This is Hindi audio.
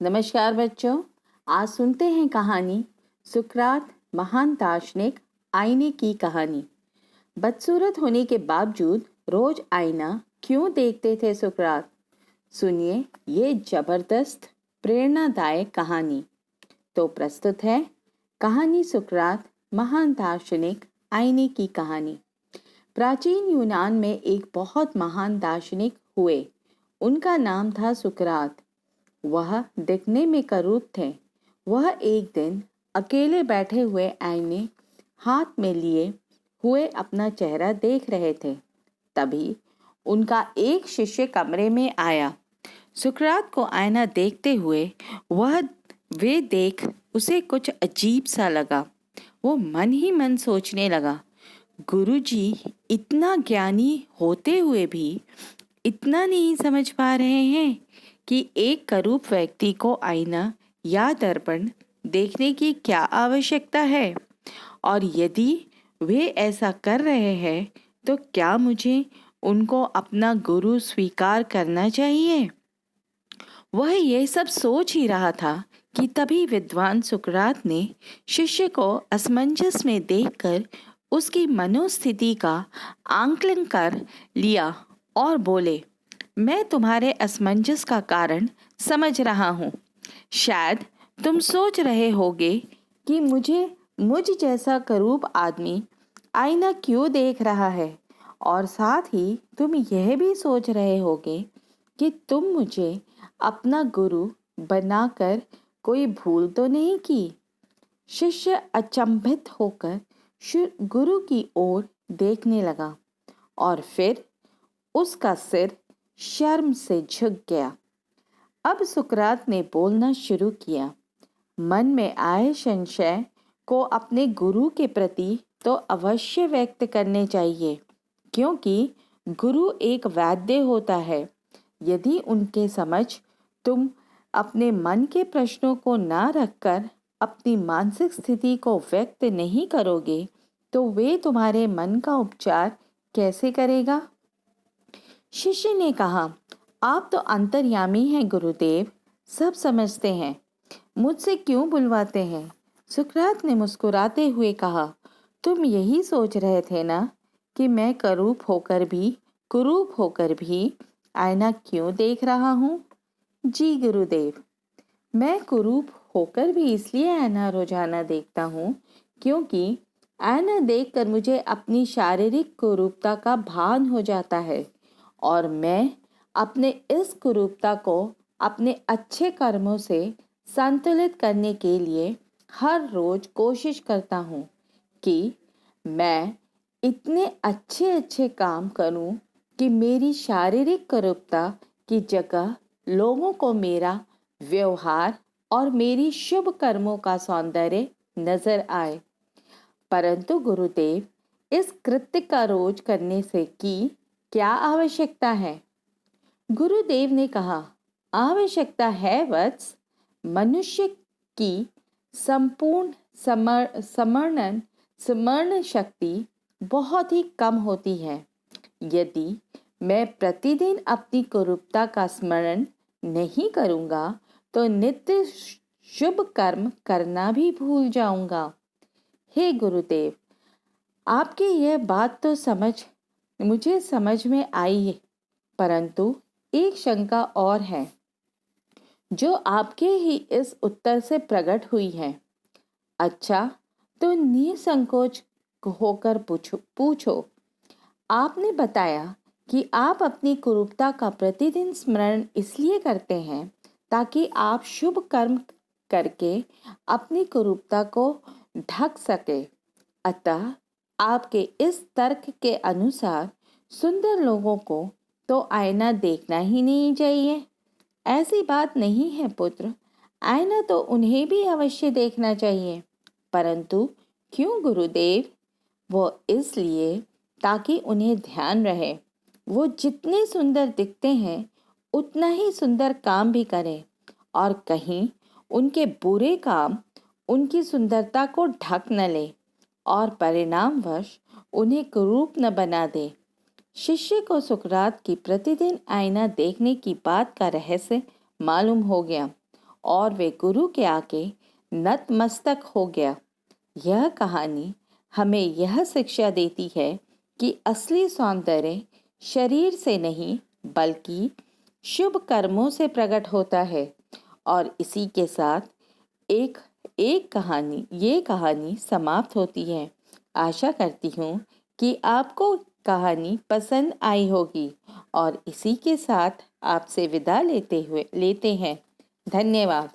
नमस्कार बच्चों, आज सुनते हैं कहानी सुकरात महान दार्शनिक आईने की कहानी। बदसूरत होने के बावजूद रोज आईना क्यों देखते थे सुकरात? सुनिए ये जबरदस्त प्रेरणादायक कहानी। तो प्रस्तुत है कहानी सुकरात महान दार्शनिक आईने की कहानी। प्राचीन यूनान में एक बहुत महान दार्शनिक हुए। उनका नाम था सुकरात। वह दिखने में करूप थे। वह एक दिन अकेले बैठे हुए आईने हाथ में लिए हुए अपना चेहरा देख रहे थे। तभी उनका एक शिष्य कमरे में आया। सुकरात को आईना देखते हुए वे देख उसे कुछ अजीब सा लगा। वो मन ही मन सोचने लगा, गुरुजी इतना ज्ञानी होते हुए भी इतना नहीं समझ पा रहे हैं कि एक करूप व्यक्ति को आईना या दर्पण देखने की क्या आवश्यकता है, और यदि वे ऐसा कर रहे हैं तो क्या मुझे उनको अपना गुरु स्वीकार करना चाहिए? वह यह सब सोच ही रहा था कि तभी विद्वान सुकरात ने शिष्य को असमंजस में देखकर उसकी मनोस्थिति का आंकलन कर लिया और बोले, मैं तुम्हारे असमंजस का कारण समझ रहा हूँ। शायद तुम सोच रहे होगे कि मुझ जैसा करूप आदमी आईना क्यों देख रहा है, और साथ ही तुम यह भी सोच रहे होगे कि तुम मुझे अपना गुरु बनाकर कोई भूल तो नहीं की। शिष्य अचंभित होकर गुरु की ओर देखने लगा और फिर उसका सिर शर्म से झुक गया। अब सुकरात ने बोलना शुरू किया। मन में आए संशय को अपने गुरु के प्रति तो अवश्य व्यक्त करने चाहिए, क्योंकि गुरु एक वैद्य होता है। यदि उनके समझ तुम अपने मन के प्रश्नों को ना रखकर अपनी मानसिक स्थिति को व्यक्त नहीं करोगे तो वे तुम्हारे मन का उपचार कैसे करेगा? शिष्य ने कहा, आप तो अंतर्यामी हैं गुरुदेव, सब समझते हैं, मुझसे क्यों बुलवाते हैं? सुकरात ने मुस्कुराते हुए कहा, तुम यही सोच रहे थे ना कि मैं कुरूप होकर भी आईना क्यों देख रहा हूँ? जी गुरुदेव, मैं कुरूप होकर भी इसलिए आईना रोजाना देखता हूँ क्योंकि आईना देखकर मुझे अपनी शारीरिक कुरूपता का भान हो जाता है, और मैं अपने इस कुरूपता को अपने अच्छे कर्मों से संतुलित करने के लिए हर रोज कोशिश करता हूँ कि मैं इतने अच्छे काम करूँ कि मेरी शारीरिक कुरूपता की जगह लोगों को मेरा व्यवहार और मेरी शुभ कर्मों का सौंदर्य नजर आए। परंतु गुरुदेव, इस कृत्य का रोज करने से की क्या आवश्यकता है? गुरुदेव ने कहा, आवश्यकता है वत्स, मनुष्य की संपूर्ण स्मरण शक्ति बहुत ही कम होती है। यदि मैं प्रतिदिन अपनी कुरूपता का स्मरण नहीं करूंगा तो नित्य शुभ कर्म करना भी भूल जाऊंगा। हे गुरुदेव, आपकी यह बात तो मुझे समझ में आई है, परंतु एक शंका और है जो आपके ही इस उत्तर से प्रकट हुई है। अच्छा, तो निसंकोच होकर पूछो। आपने बताया कि आप अपनी कुरूपता का प्रतिदिन स्मरण इसलिए करते हैं ताकि आप शुभ कर्म करके अपनी कुरूपता को ढक सके। अतः आपके इस तर्क के अनुसार सुंदर लोगों को तो आईना देखना ही नहीं चाहिए। ऐसी बात नहीं है पुत्र, आईना तो उन्हें भी अवश्य देखना चाहिए। परंतु क्यों गुरुदेव? वो इसलिए ताकि उन्हें ध्यान रहे वो जितने सुंदर दिखते हैं उतना ही सुंदर काम भी करें, और कहीं उनके बुरे काम उनकी सुंदरता को ढक न ले और परिणामवश उन्हें कुरूप न बना दे। शिष्य को सुकरात की प्रतिदिन आईना देखने की बात का रहस्य मालूम हो गया और वे गुरु के आगे नतमस्तक हो गया। यह कहानी हमें यह शिक्षा देती है कि असली सौंदर्य शरीर से नहीं बल्कि शुभ कर्मों से प्रकट होता है। और इसी के साथ एक ये कहानी समाप्त होती है। आशा करती हूँ कि आपको कहानी पसंद आई होगी और इसी के साथ आपसे विदा लेते हैं। धन्यवाद।